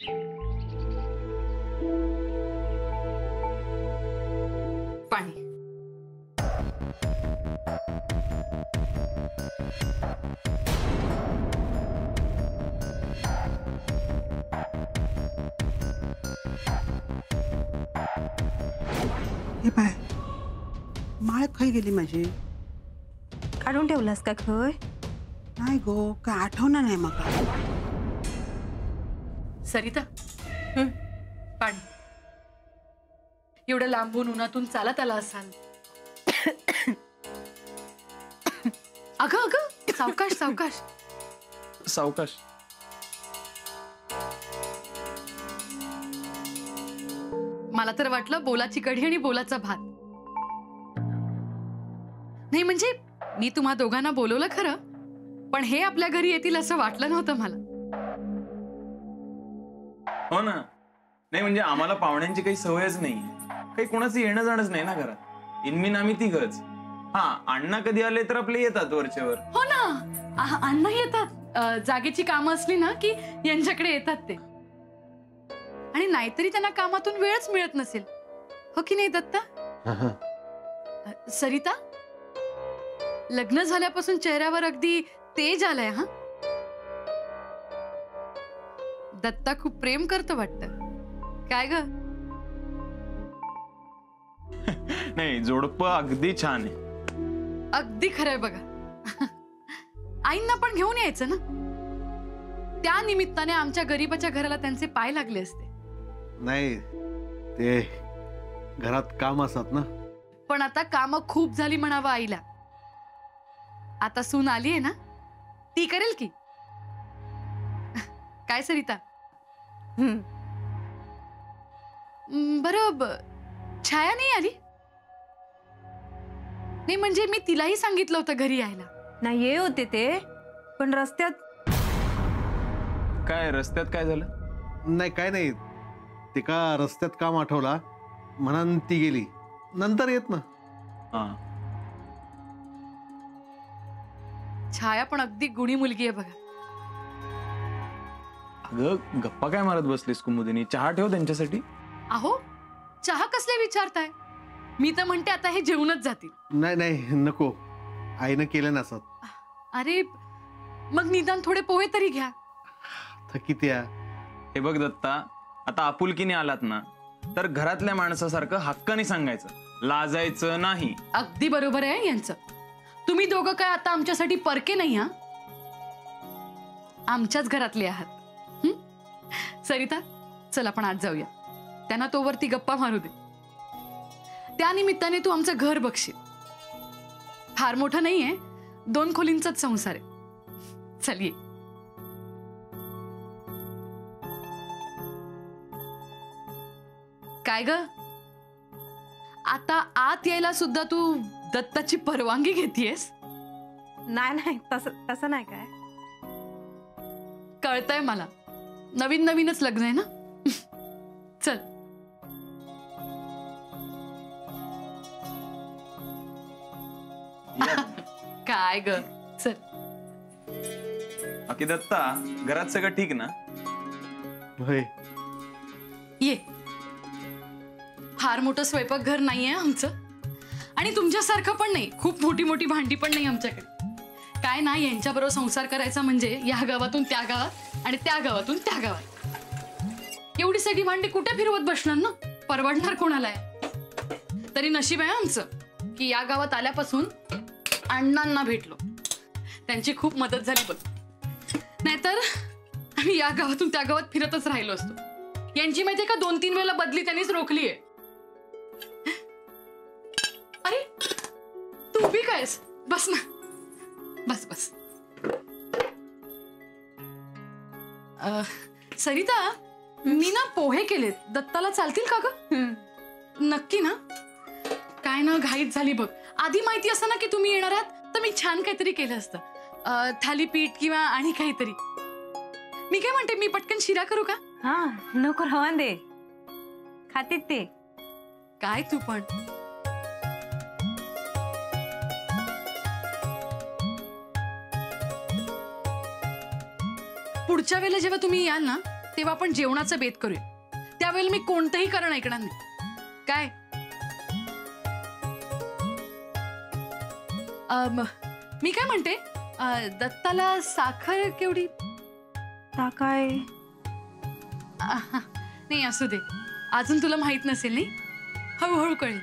पाणी. हे पाय माळ खय गेली माझी. काढून ठेवलास का खय? नाही गो, काय आठवणार नाही मका. सरिता, पाणी. एवढं लांबून उन्हातून चालत आला असाल. अगं अगं, सावकाश सावकाश सावकाश. मला तर वाटलं बोलाची कढी आणि बोलाचा भात. नाही म्हणजे मी तुम्हा दोघांना बोलवलं खरं, पण हे आपल्या घरी येतील असं वाटलं नव्हतं मला. हो ना. नाही म्हणजे आम्हाला पाहुण्यांची काही सवयच नाही, काही कोणाचं येणं जाणंच नाही ना घरात. इनमीन आम्ही तिघच. हा, अण्णा कधी आले तर आपले येतात वरचेवर. हो ना, अण्णा येतात. जागेची कामं असली ना की यांच्याकडे येतात ते. आणि नाहीतरी त्यांना कामातून वेळच मिळत नसेल, हो की नाही दत्ता? सरिता, लग्न झाल्यापासून चेहऱ्यावर अगदी तेज आलंय. हा, दत्ता खूप प्रेम करतो वाटतं. काय ग? नाही, जोडपं अगदी छान आहे. अगदी खरंय बघा. आईंना पण घेऊन यायचं ना, त्या निमित्ताने आमच्या गरीबाच्या घराला त्यांचे पाय लागले असते. नाही, ते घरात काम असतात ना. पण आता काम खूप झाली म्हणावं आईला. आता सून आली आहे ना, ती करेल की. काय सरिता? बरं, छाया नाही आली? नाही म्हणजे मी तिलाही सांगितलं होतं घरी यायला. नाही, ये होते ते, पण रस्त्यात. काय रस्त्यात काय झालं? नाही, काय नाही, ते का रस्त्यात काम आठवला म्हणून ती गेली. नंतर येत ना. हा, छाया पण अगदी गुणी मुलगी आहे बघा. अगं गप्पा काय मारत बसलीस कुमुदिनी? चहा ठेव त्यांच्यासाठी. अहो, चहा कसले विचारताय? मी तर म्हणते आता हे जेवणच जातील. नाही नाही, नको, आईनं केलं नसत. अरे मग निदान थोडे पोहे तरी घ्या. थकीत या. हे बघ दत्ता, आता आपुलकीने आलात ना तर घरातल्या माणसासारखं हक्काने सांगायचं, लाजायचं नाही. अगदी बरोबर आहे यांचं. तुम्ही दोघं काय आता आमच्यासाठी परके नाही. हा, आमच्याच घरातले आहात. सरिता, चल आपण आज जाऊया. त्यांना तोवरती गप्पा मारू दे. त्या निमित्ताने तू आमचं घर बघशील. फार मोठं नाहीये, 2 खोलींचाच संसार आहे. चल ये. काय ग, आता आत यायला सुद्धा तू दत्ताची परवानगी घेतीयस? नाही नाही, तसं नाही. काय कळतंय मला, नवीन नवीनच लग्न आहे ना. चल. काय ग, चल. बाकी दत्ता, घरात सगळं ठीक ना? होय. ये. फार मोठं स्वयंपाकघर नाहीये आमचं, आणि तुमच्यासारखं पण नाही, खूप मोठी मोठी भांडी पण नाही आमच्याकडे. काय ना, यांच्याबरोबर संसार करायचा म्हणजे या गावातून त्या गावात आणि त्या गावातून त्या गावात. एवढी सगळी भांडी कुठे फिरवत बसणार ना, परवडणार कोणाला आहे? तरी नशीब आहे आमचं की या गावात आल्यापासून अण्णांना भेटलो. त्यांची खूप मदत झाली बघ. नाहीतर आम्ही या गावातून त्या गावात फिरतच राहिलो असतो. यांची माहिती का 2-3 वेळेला बदली त्यांनीच रोखली आहे. अरे तू उभी कायस? बस ना, बस बस. सरिता, मी ना पोहे केलेत, दत्ताला चालतील का ग? नक्की ना? काय ना, घाईत झाली बघ. आधी माहिती असतं ना की तुम्ही येणार आहात तर मी छान काहीतरी केलं असतं. थालीपीठ किंवा आणि काहीतरी. मी काय म्हणते, मी पटकन शिरा करू का? हा, नको, रवा दे, खातीत ते. काय तू पण. पुढच्या वेळेला जेव्हा तुम्ही याल ना, तेव्हा आपण जेवणाचं बेत करूया. त्यावेळेला मी कोणतंही कारण ऐकणार नाही. काय मी काय म्हणते, दत्ताला साखर केवढी? काय नाही असू दे, अजून तुला माहित नसेल नाही, हळूहळू कळेल.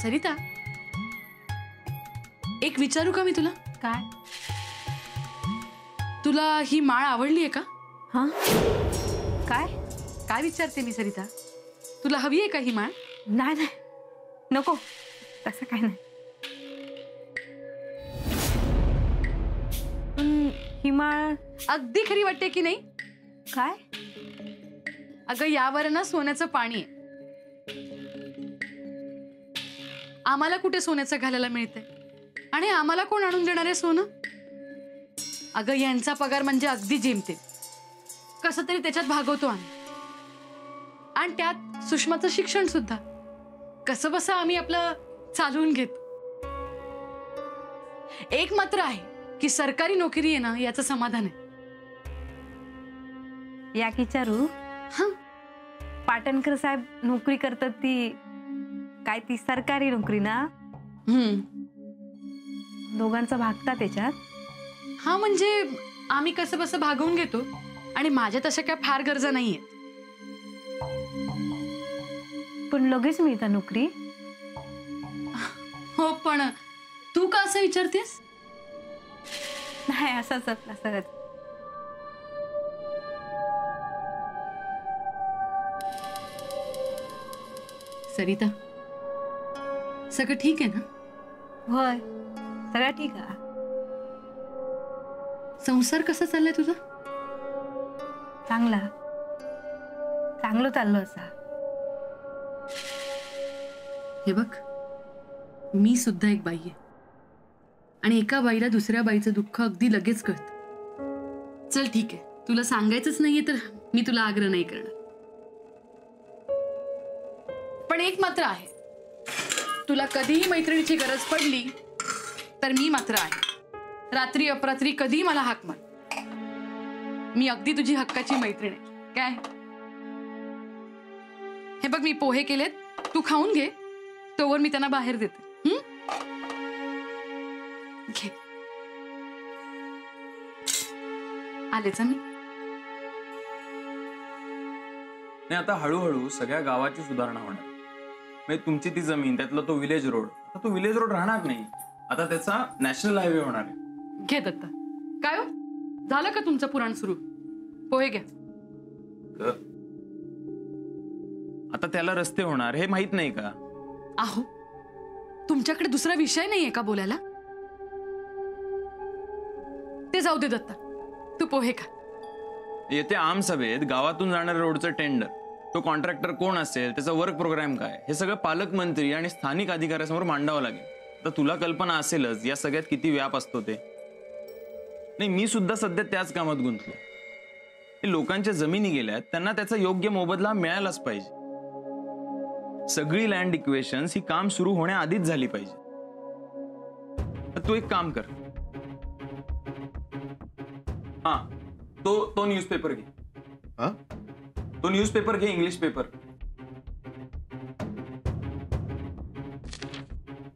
सरिता, एक विचारू का मी तुला? काय? तुला ही माळ आवडलीये का? हा काय? काय विचारते मी सरिता, तुला हवी आहे का ही माळ? नाही नाही नको, तसं काय नाही. पण ही माळ अगदी खरी वाटते की नाही? काय? अगं यावर ना सोन्याचं पाणी आहे. आम्हाला कुठे सोन्याचं घालायला मिळतंय, आणि आम्हाला कोण आणून देणार आहे सोनं? अगं यांचा पगार म्हणजे अगदी जेमते, कसं तरी त्याच्यात भागवतो आम्ही. आणि त्यात सुषमाचं शिक्षण सुद्धा कसं बसं आम्ही आपलं चालवून घेतो. एक मात्र आहे की सरकारी नोकरी आहे ना, याचं समाधान आहे. या विचारू? हा, पाटणकर साहेब नोकरी करतात ती काय, ती सरकारी नोकरी ना? दोघांचा भागता त्याच्यात? हा, म्हणजे आम्ही कसं बसं भागवून घेतो, आणि माझ्या तशा काय फार गरजा नाहीये. पण लगेच मिळता नोकरी? हो, पण तू का असं विचारतेस? नाही, असंच आपला सहज. सरिता, सगळं ठीक आहे ना? होय, सगळं ठीक आहे. संसार कसा चाललाय तुझा? चांगला चांगलं चाललं असा. हे बघ, मी सुद्धा एक बाई आहे, आणि एका बाईला दुसऱ्या बाईचं दुःख अगदी लगेच कळतं. चल ठीक आहे, तुला सांगायचंच नाहीये तर मी तुला आग्रह नाही करणार. पण एक मात्र आहे, तुला कधीही मैत्रिणीची गरज पडली तर मी मात्र आहे. रात्री अपरात्री कधीही मला हाक मार, मी अगदी तुझी हक्काची मैत्रीण आहे. काय? हे बघ, मी पोहे केलेत, तू खाऊन घे, तोवर मी त्यांना बाहेर देते. घे. आलेच मी. नाही, आता हळूहळू सगळ्या गावाची सुधारणा होणार. म्हणजे तुमची ती जमीन, त्यातला तो विलेज रोड, आता तो विलेज रोड राहणार नाही, आता त्याचा नॅशनल हायवे होणार आहे. घे दत्ता. काय हो, झालं का तुमचं पुराण सुरू? पोहे घ्या. आता त्याला रस्ते होणार हे माहित नाही का? आहो, तुमच्याकडे दुसरा विषय नाहीये का बोलायला? ते जाऊ दे दत्ता, तू पोहे खा. येत्या आम सभेत गावातून जाणाऱ्या रोडचं टेंडर, तो कॉन्ट्रॅक्टर कोण असेल, त्याचा वर्क प्रोग्राम काय, हे सगळं पालकमंत्री आणि स्थानिक अधिकाऱ्यासमोर मांडावं लागेल. तर तुला कल्पना असेलच या सगळ्यात किती व्याप असतो ते. नाही, मी सुद्धा सध्या त्याच कामात गुंतलो. लोकांच्या जमिनी गेल्यात, त्यांना त्याचा योग्य मोबदला मिळालाच पाहिजे. सगळी लँड इक्वेशन्स ही काम सुरू होण्याआधीच झाली पाहिजे. तर तू एक काम कर, हा, तो न्यूजपेपर घे. हा? तो न्यूजपेपर घे, इंग्लिश पेपर.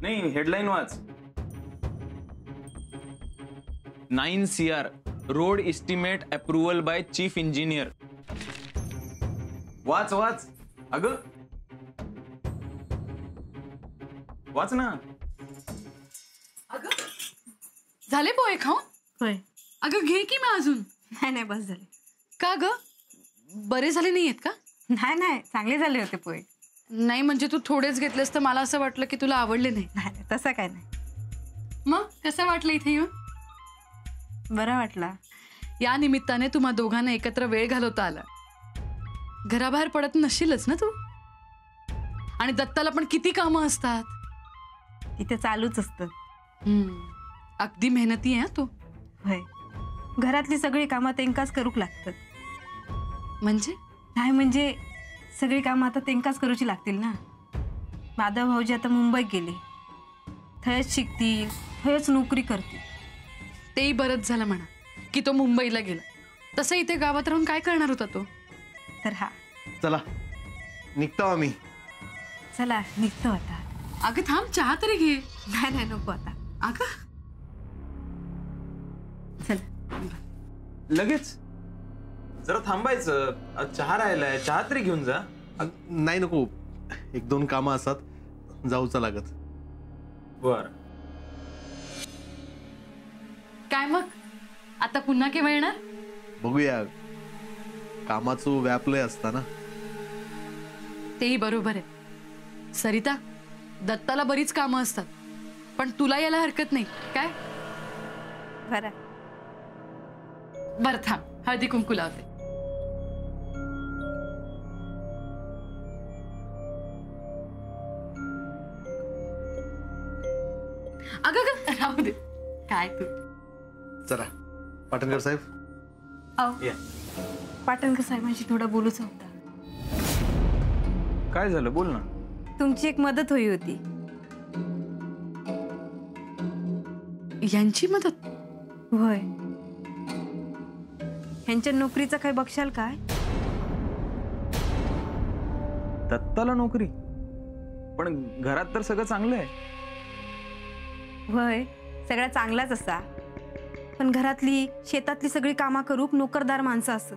नाही, हेडलाईन वाच. 9 CR road estimate approval by chief engineer. वाच वाच, अगं वाच ना. अगं, झाले पोहे खाऊन? होय. अगं घे की मग अजून. नाही नाही, बस झाले. का ग, बरे झाले नाहीयेत का? नाही नाही, चांगले झाले होते पोहे. नाही म्हणजे तू थोडेच घेतलेस तर मला असं वाटलं की तुला आवडले नाही. नाही नाही, तसं काय नाही. मग कसं वाटलं इथे येऊन? बरं वाटला. या निमित्ताने तुम्हा दोघांना एकत्र वेळ घालवता आला. घराबाहेर पडत नशीलच ना तू? आणि दत्ताला पण किती कामं असतात. तिथे चालूच असतं. अगदी मेहनती आहे तो. होय, घरातली सगळी कामं तेंकाच करूक लागतात. म्हणजे? नाही म्हणजे सगळी कामं आता तेंकाच करूची लागतील ना. माधव भाऊजी आता मुंबईत गेले, थयच शिकतील, थयच नोकरी करतील. तेही बरंच झालं म्हणा की तो मुंबईला गेला, तसं इथे गावात राहून काय करणार होता तो? तर हा, चला निघतो आम्ही. चला निघतो आता. अगं थांब, चहा तरी घे. नाही नाही नको आता. अगं चला. लगेच जरा थांबायचं. चहा राहिलाय, चहा तरी घेऊन जा. नाही नको, 1-2 कामं असतात, जाऊचं लागत. बर. काय मग आता पुन्हा केव्हा येणार? बघूया, कामाचं व्यापलंय असता ना. तेही बरोबर आहे. सरिता, दत्ताला बरीच कामं असतात, पण तुला यायला हरकत नाही काय? बरं. बरं थांब, हळदी कुंकू लावते. अगं अगं राहू दे. काय तू. चला पाटणकर साहेब. अहो या. पाटणकर साहेबांशी थोडं बोलूच होता. काय झालं, बोल ना. तुमची एक मदत हवी होती. यांची मदत? होय. ह्यांच्या नोकरीचं काही बघशाल काय? दत्ताला नोकरी? पण घरात तर सगळं चांगलं आहे. होय, सगळ्या चांगलाच असा, पण घरातली शेतातली सगळी कामा करूक नोकरदार माणसं असत.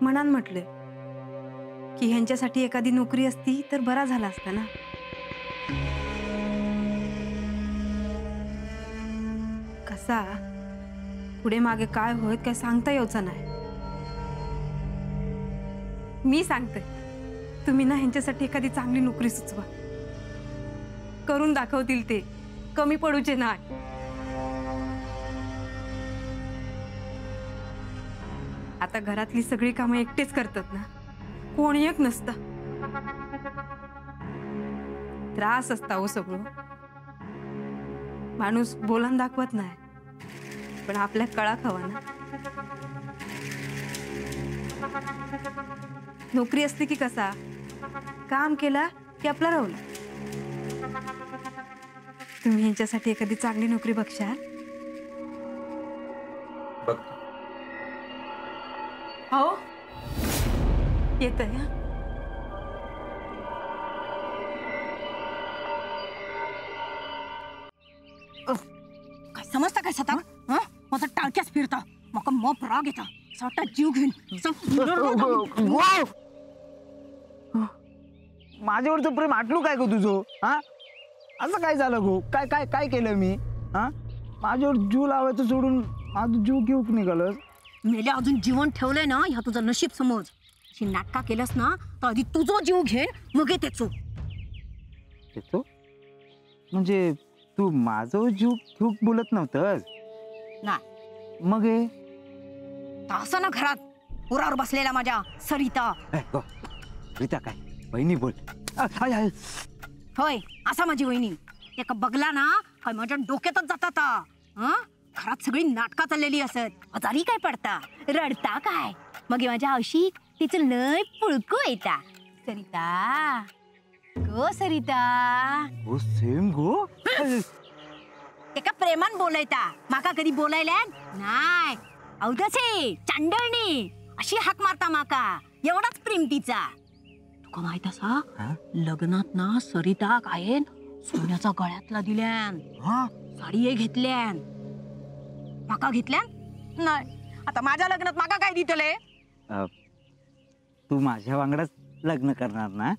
मनान म्हटलं की ह्यांच्यासाठी एखादी नोकरी असती तर बरा झाला असता ना. कसा पुढे मागे काय होत काय सांगता यायचं नाही. मी सांगते, तुम्ही ना ह्यांच्यासाठी एखादी चांगली नोकरी सुचवा. करून दाखवतील ते, कमी पडूचे नाही. आता घरातली सगळी कामं एकटेच करतात ना, कोणी एक नसतं. त्रास असता हो सगळं. माणूस बोलान दाखवत नाही, पण आपल्या कळा खावा ना. नोकरी असली की कसा काम केला की आपला राहुला. तुम्ही यांच्यासाठी एखादी चांगली नोकरी बघशाल? बघतो. हो येतंय. काय समजता काय सता? माझा टाळक्याच फिरता, मका मप राग येता, स्वतः जीव घेऊन माझ्यावरचं प्रेम आटलू काय गो तुझं? हा, असं काय झालं गो? काय काय काय केलं मी? हा, माझ्यावर जीव लावायचं सोडून माझं जीव घेऊक निघालं. मेले अजून जीवन ठेवलंय ना, ह्या तुझं नशीब समज. अशी नाटका केलंस ना तर आधी तुझं जीव घेन मग येतेचो. येतो म्हणजे तू माझं जीव घेऊक बोलत नव्हतंस नाही मग हे असं ना घरात उरावर बसलेला माझ्या सरिता. रीता काय बहिणी बोल. होय, असा माझी वहिनी. एका बघला ना काय माझ्या डोक्यातच जातात. घरात सगळी नाटका चाललेली असत. आजारी काय पडता, रडता काय, मग हे माझ्या औशिक तिचं लय पुळकू येता. सरिता गो सरिता. हो सेम गो. एका प्रेमान बोलायता, माका कधी बोलायला नाही. अवधसे चांडळणी अशी हाक मारता माका. एवढाच प्रेम तिचा. तुका माहित असा, लग्नात ना सरिता काय सोन्याचा गळ्यातला दिल्यान, साडी एक घेतल्यान. माका घेतल्यान नाही. आता माझ्या लग्नात माका काय दितले? तू माझ्या वांगडाच लग्न करणार ना?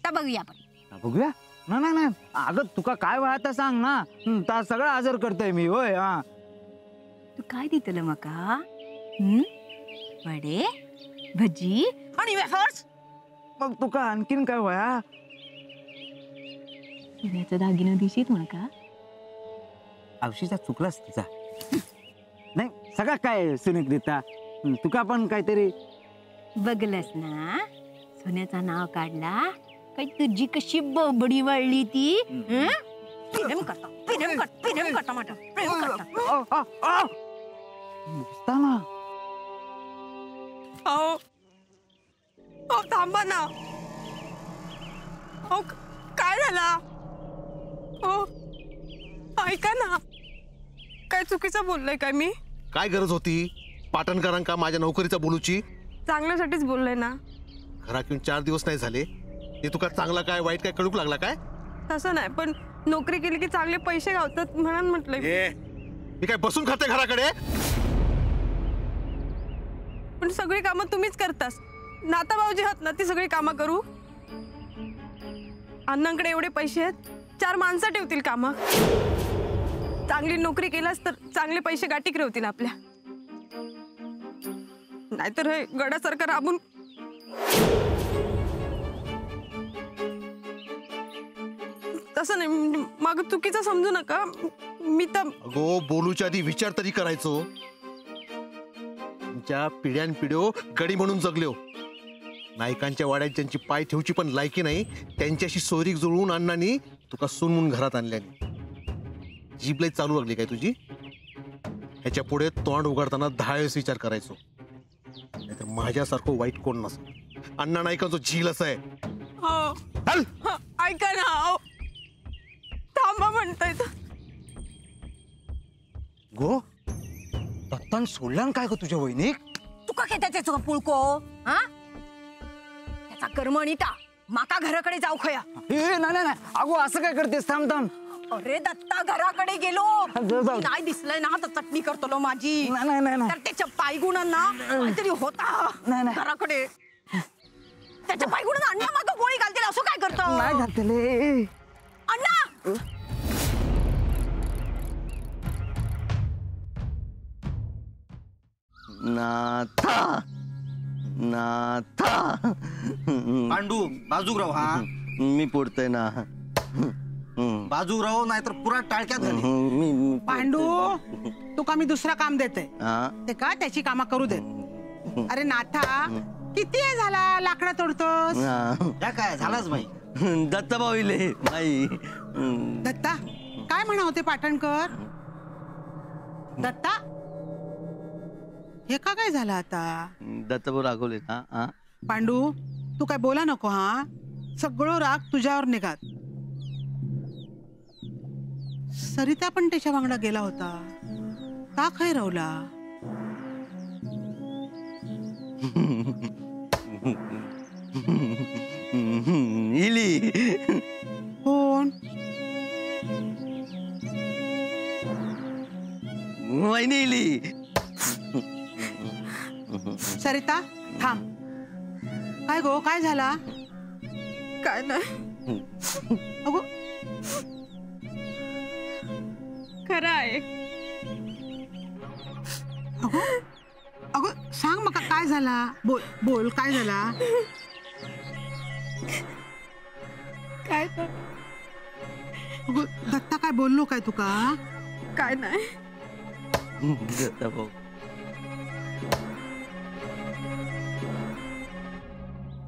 तर बघूया आपण. बघूया ना. नाही नाही अगं तुका काय वयात सांग ना, ता सगळं हजर करतोय मी. होय. हा, तू काय दितलं माका? वडे, भजी आणि वेफर्स. मग तुका आणखीन काय वया? सोन्याचं दागिनं दिशीत माका? आवशीचा चुकलास तुझा. नाही सगळं काय सुनिक देता. तुका पण काहीतरी बघलस ना, सोन्याचं नाव काढला काय तुझी कशी बोबडी वळली ती. प्रेम करता माझं प्रेम करता. मुस्ताना थांबा ना. काय झाला? ऐका ना. काय चुकीचं बोललोय काय मी? काय गरज होती पाटणकरांका माझ्या नोकरीचा बोलूची? चांगल्यासाठीच बोललोय ना. घरात येऊन 4 दिवस नाही झाले ते तुका चांगला काय वाईट काय कळूक लागला काय? तसं नाही, पण नोकरी केली की चांगले पैसे गावतात म्हणून म्हटलंय. मी काय बसून खाते घराकडे? पण सगळी कामं तुम्हीच करतास. नाता भाऊजी आहात ना, ती सगळी कामं करू? अण्णांकडे एवढे पैसे आहेत, 4 माणसं ठेवतील कामं. चांगली नोकरी केलास तर चांगले पैसे गाठीक ठेवतील आपल्या. नाहीतर हे गडासारखं राबून तसं नाही. मग चुकीचं समजू नका. मी तर अगो बोलूच्या आधी विचार तरी करायचो. तुमच्या पिढ्यानपिढ्यो गडी म्हणून जगल्यो. नायकांच्या वाड्यात ज्यांची पाय ठेवची पण लायकी नाही त्यांच्याशी सोयरीक जुळवून अण्णांनी तुका सून म्हणून घरात आणल्याने. जीभ लय चालू लागली काय तुझी? ह्याच्या पुढे तोंड उघडताना 10 वेळेस विचार करायचो. नाहीतर माझ्यासारखं वाईट कोण नसतं. अण्णा नायकांचा झील असा आहे. चल. ऐका ना, थांबा म्हणताय. गो दत्तान सोडल्यान काय ग तुझ्या वहिनीक? तुका खेताचे चुका पुळको हा? त्याचा कर्मणिता माका घराकडे जाऊ खया. ए नाही अगो असं काय करतेस? थांब थांब. अरे दत्ता घराकडे गेलो जाऊ. नाही दिसलंय ना तर चटणी करतो माझी. नाही. तर त्याच्या पायगुणांना काहीतरी होता नाही. घराकडे. त्याच्या पायगुणांना अण्णा मागं गोळी घालतील असं काय करतो? नाही घातले अण्णा नाथा पांडू बाजूराव हा मी पोडतोय ना. बाजूराव नाहीतर पुरा टाळक्यात घाली. मी पांडू तुका मी दुसरा काम देते हा ते का त्याची कामा करू दे. अरे नाथा किती वेळ झाला लाकडा तोडतोस? या काय झालाच बाई. दत्ताभाऊ इले बाई. दत्ता काय म्हणा होते पाटणकर? दत्ता हे का काय झालं आता? दत्ताभाऊ रागवले ना. हा पांडू तू काय बोला नको हा. सगळं राग तुझ्यावर निघात. सरिता पण त्याच्या वांगडा गेला होता का खै रवला? इली कोण? वहिनी इली. सरिता थांब. काय गो काय झाला? काय नाही, अगो खरं आहे. अगो अगो सांग मका काय झाला? बोल बोल काय झाला? काय तर अगो दत्ता काय बोललो काय तुका? काय नाही. दत्ताभाऊ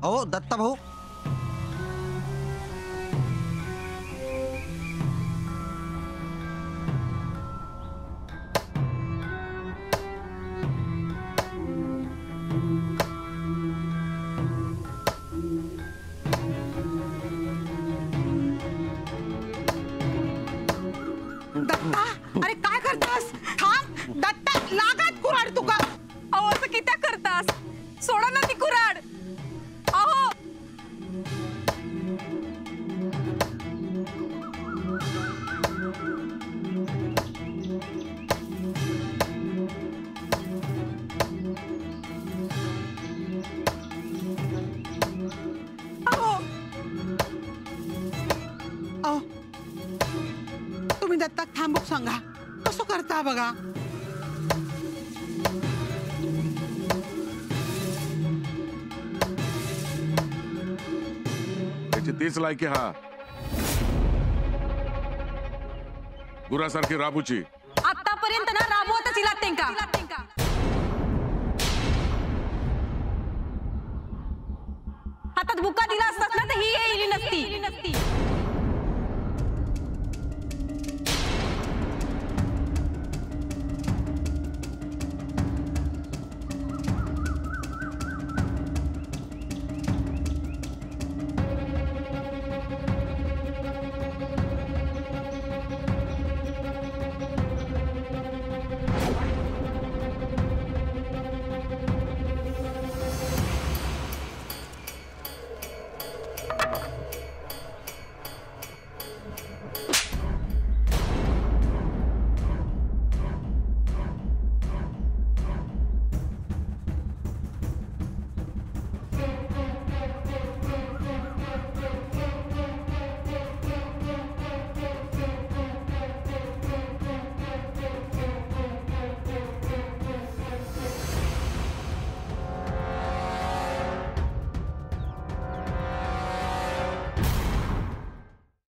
अहो दत्ता भाऊ दत्ता अरे काय करतास? थांब दत्ता लागत कुराड तुका. अहो असं कित्या करतास? सोडा ना ती कुऱ्हाड. अहो अहो तुम्ही दत्ता थांबूक सांगा कसं करता बघा. त्याची तीच लायकी हा गुरासारखी राबूची. आतापर्यंत ना राबवतच इला तेंका. हातात बुका दिला असतात ना तर ही येईल नसती.